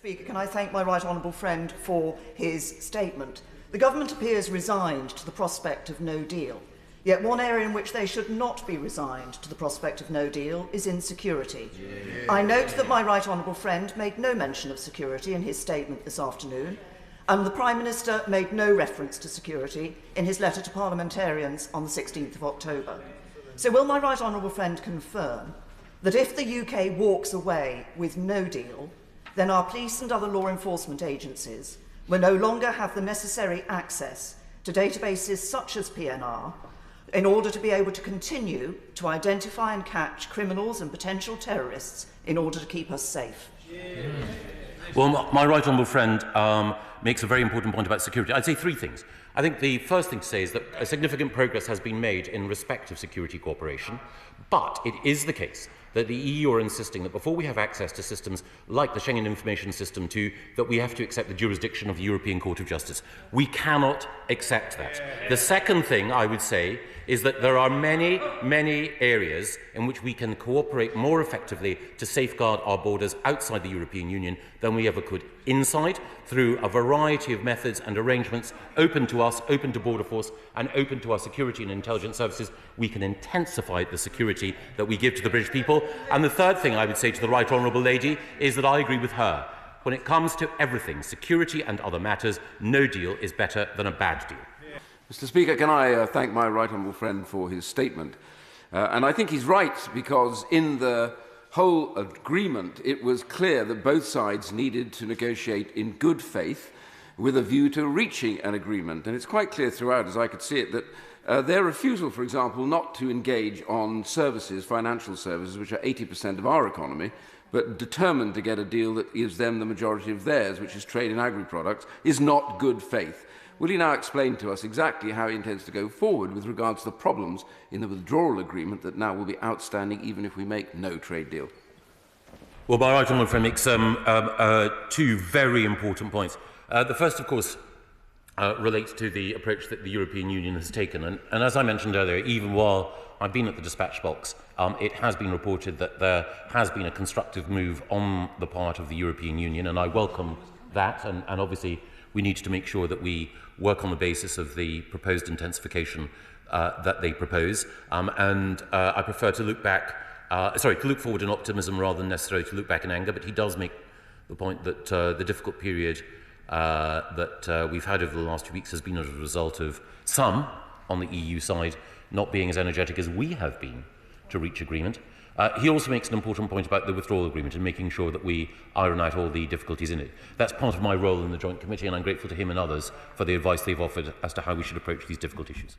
Speaker, can I thank my right honourable friend for his statement. The government appears resigned to the prospect of no deal. Yet one area in which they should not be resigned to the prospect of no deal is insecurity. I note that my right honourable friend made no mention of security in his statement this afternoon, and the Prime Minister made no reference to security in his letter to parliamentarians on the 16th of October. So will my right honourable friend confirm that if the UK walks away with no deal, then our police and other law enforcement agencies will no longer have the necessary access to databases such as PNR in order to be able to continue to identify and catch criminals and potential terrorists in order to keep us safe? Well, my right honourable friend makes a very important point about security. I'd say three things. I think the first thing to say is that a significant progress has been made in respect of security cooperation, but it is the case that the EU are insisting that before we have access to systems like the Schengen Information System 2, that we have to accept the jurisdiction of the European Court of Justice. We cannot accept that. The second thing I would say is that there are many, many areas in which we can cooperate more effectively to safeguard our borders outside the European Union than we ever could inside, through a variety of methods and arrangements open to us, open to Border Force, and open to our security and intelligence services. We can intensify the security that we give to the British people. And the third thing I would say to the right honourable lady is that I agree with her. When it comes to everything, security and other matters, no deal is better than a bad deal. Mr. Speaker, can I thank my right honourable friend for his statement? And I think he's right, because in the whole agreement it was clear that both sides needed to negotiate in good faith with a view to reaching an agreement. And it's quite clear throughout, as I could see it, that their refusal, for example, not to engage on services, financial services, which are 80% of our economy, but determined to get a deal that gives them the majority of theirs, which is trade in agri-products, is not good faith. Will he now explain to us exactly how he intends to go forward with regards to the problems in the withdrawal agreement that now will be outstanding even if we make no trade deal? Well, my right honourable friend makes two very important points. The first, of course, relates to the approach that the European Union has taken. And as I mentioned earlier, even while I've been at the dispatch box, it has been reported that there has been a constructive move on the part of the European Union, and I welcome that. And obviously, we need to make sure that we work on the basis of the proposed intensification that they propose. I prefer to look to look forward in optimism rather than necessarily to look back in anger. But he does make the point that the difficult period that we've had over the last few weeks has been as a result of some on the EU side not being as energetic as we have been to reach agreement. He also makes an important point about the withdrawal agreement and making sure that we iron out all the difficulties in it. That's part of my role in the Joint Committee, and I'm grateful to him and others for the advice they've offered as to how we should approach these difficult issues.